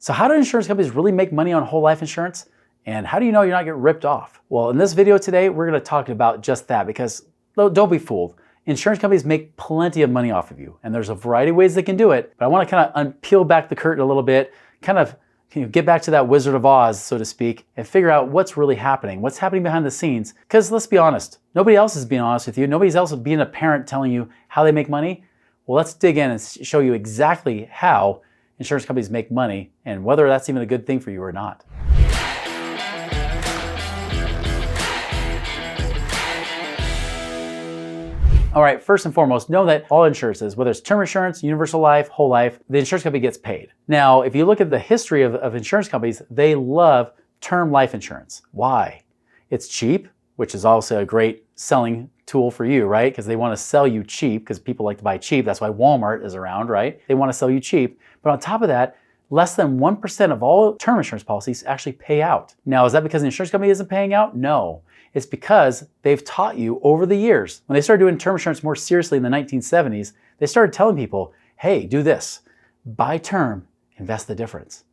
So how do insurance companies really make money on whole life insurance? And how do you know you're not getting ripped off? Well, in this video today, we're going to talk about just that, because don't be fooled. Insurance companies make plenty of money off of you, and there's a variety of ways they can do it. But I want to kind of peel back the curtain a little bit, kind of get back to that Wizard of Oz, so to speak, and figure out what's really happening, what's happening behind the scenes. Because let's be honest, nobody else is being honest with you. Nobody else is being a parent telling you how they make money. Well, let's dig in and show you exactly how insurance companies make money and whether that's even a good thing for you or not. All right, first and foremost, know that all insurances, whether it's term insurance, universal life, whole life, the insurance company gets paid. Now, if you look at the history of insurance companies, they love term life insurance. Why? It's cheap, which is also a great selling tool for you, right? Because they want to sell you cheap, because people like to buy cheap. That's why Walmart is around, right? They want to sell you cheap. But on top of that, less than 1% of all term insurance policies actually pay out. Now, is that because the insurance company isn't paying out? No. It's because they've taught you over the years. When they started doing term insurance more seriously in the 1970s, they started telling people, hey, do this. Buy term, invest the difference.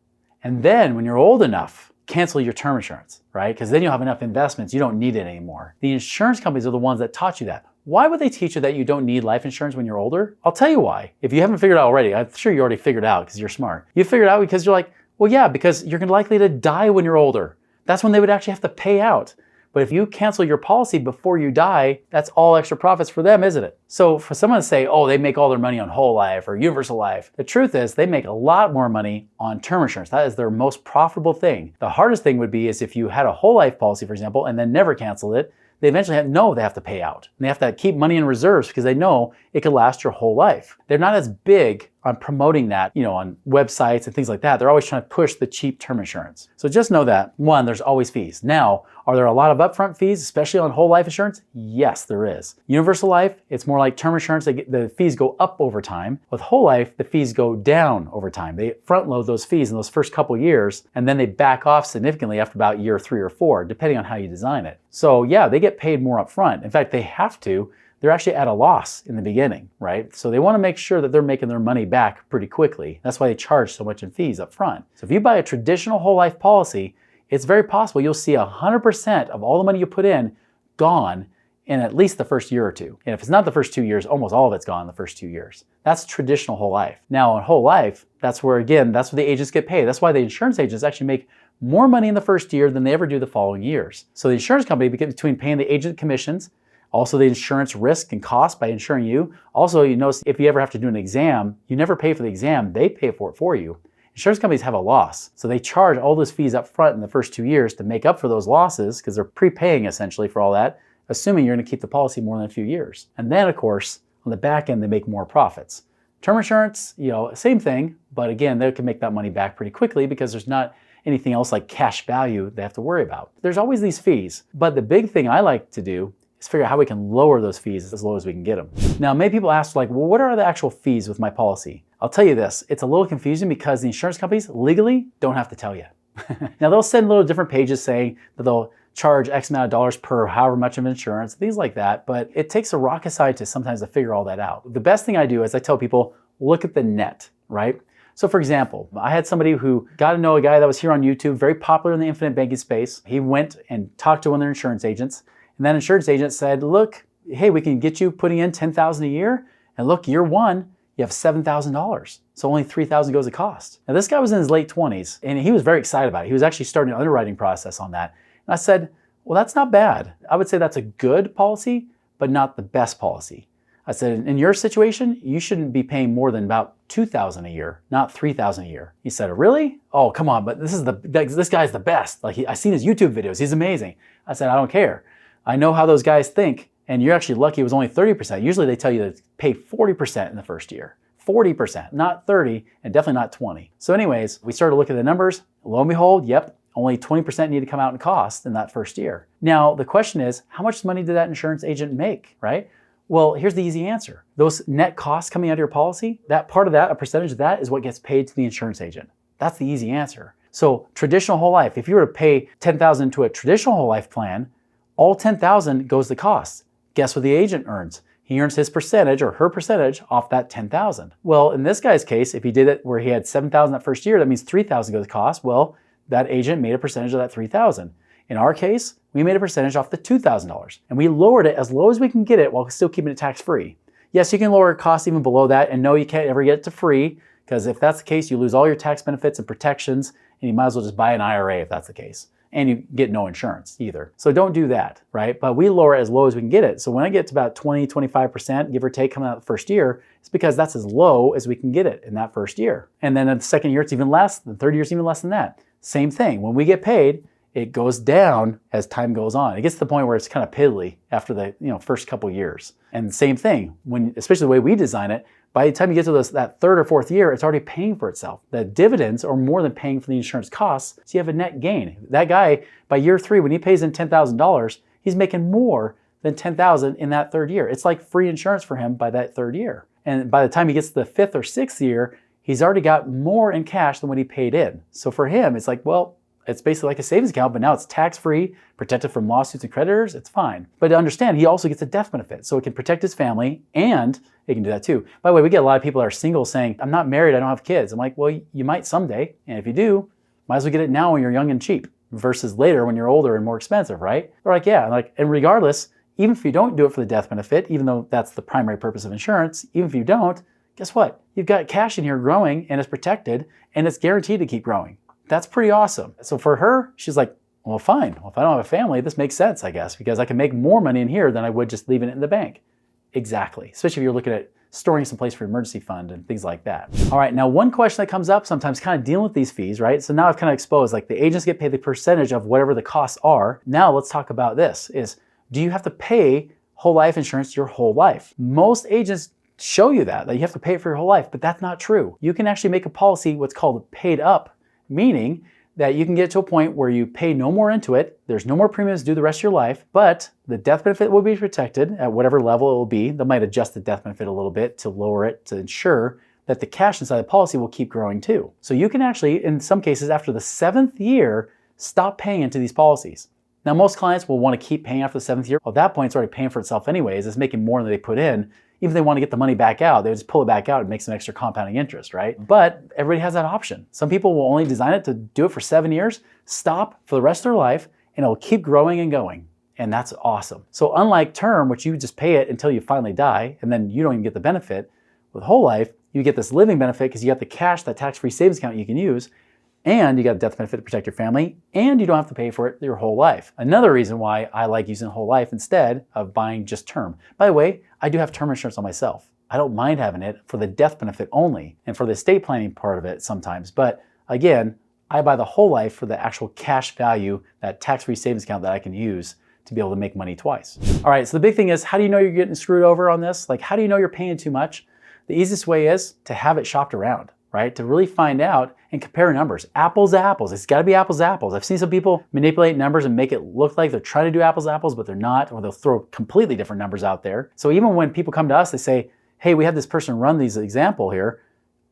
And then when you're old enough, cancel your term insurance, right? Because then you'll have enough investments, you don't need it anymore. The insurance companies are the ones that taught you that. Why would they teach you that you don't need life insurance when you're older? I'll tell you why. If you haven't figured it out already, I'm sure you already figured it out because you're smart. You figured it out because you're like, well, yeah, because you're likely to die when you're older. That's when they would actually have to pay out. But if you cancel your policy before you die, that's all extra profits for them, isn't it? So for someone to say, oh, they make all their money on whole life or universal life, the truth is they make a lot more money on term insurance. That is their most profitable thing. The hardest thing would be is if you had a whole life policy, for example, and then never canceled it, they eventually they have to pay out. And they have to keep money in reserves because they know it could last your whole life. They're not as big on promoting that, on websites and things like that. They're always trying to push the cheap term insurance. So just know that, one, there's always fees. Now, are there a lot of upfront fees, especially on whole life insurance? Yes, there is. Universal life, it's more like term insurance. The fees go up over time. With whole life, the fees go down over time. They front load those fees in those first couple years, and then they back off significantly after about year 3 or 4, depending on how you design it. So yeah, they get paid more upfront. In fact, they have to. They're actually at a loss in the beginning, right? So they want to make sure that they're making their money back pretty quickly. That's why they charge so much in fees up front. So if you buy a traditional whole life policy, it's very possible you'll see 100% of all the money you put in gone in at least the first year or two. And if it's not the first 2 years, almost all of it's gone in the first 2 years. That's traditional whole life. Now on whole life, that's where the agents get paid. That's why the insurance agents actually make more money in the first year than they ever do the following years. So the insurance company, between paying the agent commissions, also the insurance risk and cost by insuring you. Also, you notice if you ever have to do an exam, you never pay for the exam, they pay for it for you. Insurance companies have a loss. So they charge all those fees up front in the first 2 years to make up for those losses because they're prepaying essentially for all that, assuming you're going to keep the policy more than a few years. And then of course, on the back end, they make more profits. Term insurance, same thing, but again, they can make that money back pretty quickly because there's not anything else like cash value they have to worry about. There's always these fees, but the big thing I like to do is figure out how we can lower those fees as low as we can get them. Now, many people ask well, what are the actual fees with my policy? I'll tell you this, it's a little confusing because the insurance companies legally don't have to tell you. Now, they'll send little different pages saying that they'll charge X amount of dollars per however much of insurance, things like that, but it takes a rocket scientist sometimes to figure all that out. The best thing I do is I tell people, look at the net, right? So for example, I had somebody who got to know a guy that was here on YouTube, very popular in the infinite banking space. He went and talked to one of their insurance agents, and that insurance agent said, look, hey, we can get you putting in $10,000 a year. And look, year one, you have $7,000. So only $3,000 goes to cost. Now this guy was in his late 20s and he was very excited about it. He was actually starting an underwriting process on that. And I said, well, that's not bad. I would say that's a good policy, but not the best policy. I said, in your situation, you shouldn't be paying more than about $2,000 a year, not $3,000 a year. He said, really? Oh, come on, but this guy's the best. I've seen his YouTube videos. He's amazing. I said, I don't care. I know how those guys think, and you're actually lucky it was only 30%. Usually they tell you to pay 40% in the first year. 40%, not 30, and definitely not 20. So anyways, we started looking at the numbers. Lo and behold, yep, only 20% need to come out in cost in that first year. Now, the question is, how much money did that insurance agent make, right? Well, here's the easy answer. Those net costs coming out of your policy, that part of that, a percentage of that is what gets paid to the insurance agent. That's the easy answer. So traditional whole life, if you were to pay $10,000 to a traditional whole life plan, all $10,000 goes to costs. Guess what the agent earns? he earns his percentage or her percentage off that $10,000. Well, in this guy's case, if he did it where he had $7,000 that first year, that means $3,000 goes to cost. Well, that agent made a percentage of that $3,000. In our case, we made a percentage off the $2,000, and we lowered it as low as we can get it while still keeping it tax-free. Yes, you can lower costs even below that, and no, you can't ever get it to free, because if that's the case, you lose all your tax benefits and protections, and you might as well just buy an IRA if that's the case. And you get no insurance either. So don't do that, right? But we lower it as low as we can get it. So when I get to about 20, 25%, give or take, coming out the first year, it's because that's as low as we can get it in that first year. And then in the second year, it's even less. The third year is even less than that. Same thing. When we get paid, it goes down as time goes on. It gets to the point where it's kind of piddly after the first couple years. And same thing, especially the way we design it, by the time you get to that third or fourth year, it's already paying for itself. The dividends are more than paying for the insurance costs, so you have a net gain. That guy, by year 3, when he pays in $10,000, he's making more than $10,000 in that third year. It's like free insurance for him by that third year. And by the time he gets to the 5th or 6th year, he's already got more in cash than what he paid in. So for him, it's like, well, it's basically like a savings account, but now it's tax-free, protected from lawsuits and creditors, it's fine. But to understand, he also gets a death benefit, so it can protect his family, and it can do that too. By the way, we get a lot of people that are single saying, I'm not married, I don't have kids. I'm like, well, you might someday, and if you do, might as well get it now when you're young and cheap, versus later when you're older and more expensive, right? They're like, yeah, and regardless, even if you don't do it for the death benefit, even though that's the primary purpose of insurance, even if you don't, guess what? You've got cash in here growing, and it's protected, and it's guaranteed to keep growing. That's pretty awesome. So for her, she's like, well, fine. Well, if I don't have a family, this makes sense, I guess, because I can make more money in here than I would just leaving it in the bank. Exactly. Especially if you're looking at storing some place for emergency fund and things like that. All right. Now, one question that comes up sometimes kind of dealing with these fees, right? So now I've kind of exposed, like, the agents get paid the percentage of whatever the costs are. Now let's talk about this do you have to pay whole life insurance your whole life? Most agents show you that you have to pay it for your whole life, but that's not true. You can actually make a policy, what's called paid up, meaning that you can get to a point where you pay no more into it, there's no more premiums due the rest of your life, but the death benefit will be protected at whatever level it will be. They might adjust the death benefit a little bit to lower it to ensure that the cash inside the policy will keep growing too. So you can actually, in some cases, after the 7th year, stop paying into these policies. Now, most clients will want to keep paying after the 7th year. Well, at that point, it's already paying for itself anyways. It's making more than they put in. Even if they want to get the money back out, they just pull it back out and make some extra compounding interest, right? But everybody has that option. Some people will only design it to do it for 7 years, stop for the rest of their life, and it'll keep growing and going. And that's awesome. So unlike term, which you just pay it until you finally die, and then you don't even get the benefit, with whole life, you get this living benefit because you got the cash, that tax-free savings account you can use, and you got a death benefit to protect your family, and you don't have to pay for it your whole life. Another reason why I like using whole life instead of buying just term. By the way, I do have term insurance on myself. I don't mind having it for the death benefit only and for the estate planning part of it sometimes. But again, I buy the whole life for the actual cash value, that tax-free savings account that I can use to be able to make money twice. All right, so the big thing is, how do you know you're getting screwed over on this? Like, how do you know you're paying too much? The easiest way is to have it shopped around, right? To really find out and compare numbers. Apples to apples. It's got to be apples to apples. I've seen some people manipulate numbers and make it look like they're trying to do apples to apples, but they're not, or they'll throw completely different numbers out there. So even when people come to us, they say, hey, we had this person run these example here.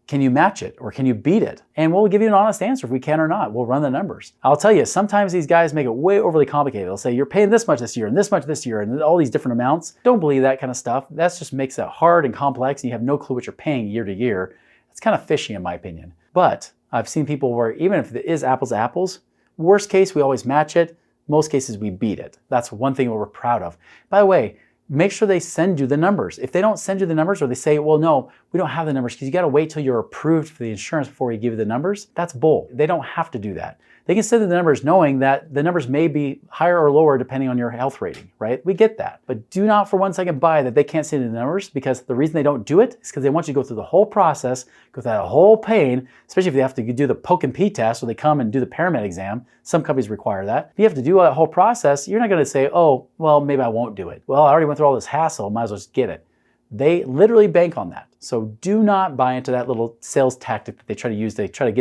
Can you match it or can you beat it? And we'll give you an honest answer if we can or not. We'll run the numbers. I'll tell you, sometimes these guys make it way overly complicated. They'll say, you're paying this much this year and this much this year and all these different amounts. Don't believe that kind of stuff. That just makes it hard and complex and you have no clue what you're paying year to year. It's kind of fishy in my opinion. But I've seen people where even if it is apples to apples, worst case, we always match it. Most cases, we beat it. That's one thing we're proud of. By the way, make sure they send you the numbers. If they don't send you the numbers or they say, well, no, we don't have the numbers because you got to wait till you're approved for the insurance before we give you the numbers, that's bull. They don't have to do that. They can send the numbers knowing that the numbers may be higher or lower depending on your health rating, right? We get that. But do not for 1 second buy that they can't send you the numbers, because the reason they don't do it is because they want you to go through the whole process, go through that whole pain, especially if they have to do the poke and pee test or they come and do the paramed exam. Some companies require that. If you have to do that whole process, you're not going to say, oh, well, maybe I won't do it. Well, I already went through all this hassle, might as well just get it. They literally bank on that. So do not buy into that little sales tactic that they try to use. They try to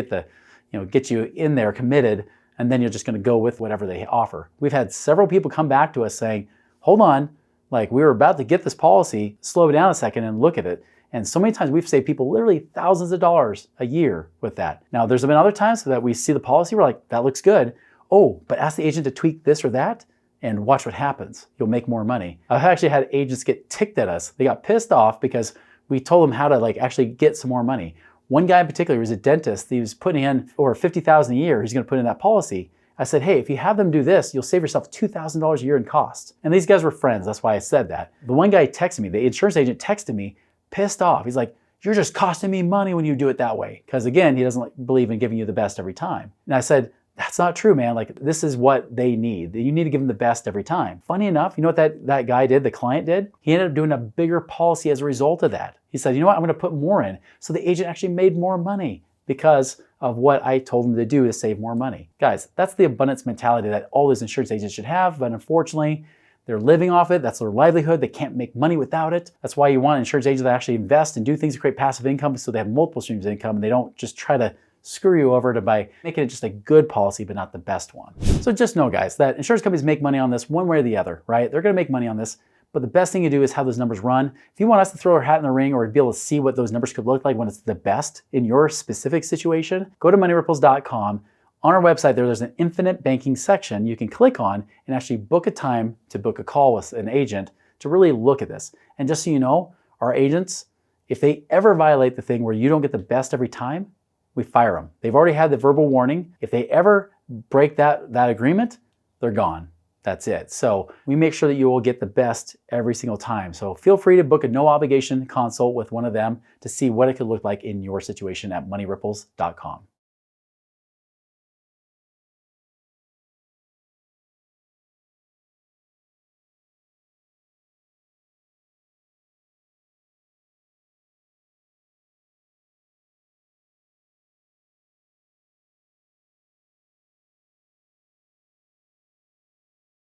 get you in there committed, and then you're just going to go with whatever they offer. We've had several people come back to us saying, hold on, like we were about to get this policy, slow it down a second and look at it. And so many times we've saved people literally thousands of dollars a year with that. Now, there's been other times that we see the policy, we're like, that looks good. Oh, but ask the agent to tweak this or that, and watch what happens. You'll make more money. I've actually had agents get ticked at us. They got pissed off because we told them how to actually get some more money. One guy in particular was a dentist. He was putting in over $50,000 a year. He's going to put in that policy. I said, hey, if you have them do this, you'll save yourself $2,000 a year in costs. And these guys were friends. That's why I said that. The one guy texted me, the insurance agent texted me, pissed off. He's like, you're just costing me money when you do it that way. Because again, he doesn't believe in giving you the best every time. And I said, that's not true, man. This is what they need. You need to give them the best every time. Funny enough, you know what that guy did, the client did? He ended up doing a bigger policy as a result of that. He said, you know what, I'm gonna put more in. So the agent actually made more money because of what I told him to do to save more money. Guys, that's the abundance mentality that all those insurance agents should have, but unfortunately, they're living off it. That's their livelihood. They can't make money without it. That's why you want insurance agents that actually invest and do things to create passive income so they have multiple streams of income and they don't just try to screw you over by making it just a good policy, but not the best one. So just know, guys, that insurance companies make money on this one way or the other, right? They're gonna make money on this, but the best thing you do is have those numbers run. If you want us to throw our hat in the ring or be able to see what those numbers could look like when it's the best in your specific situation, go to moneyripples.com. On our website, there's an infinite banking section you can click on and actually book a time to book a call with an agent to really look at this. And just so you know, our agents, if they ever violate the thing where you don't get the best every time, we fire them. They've already had the verbal warning. If they ever break that agreement, they're gone. That's it. So we make sure that you will get the best every single time. So feel free to book a no obligation consult with one of them to see what it could look like in your situation at moneyripples.com.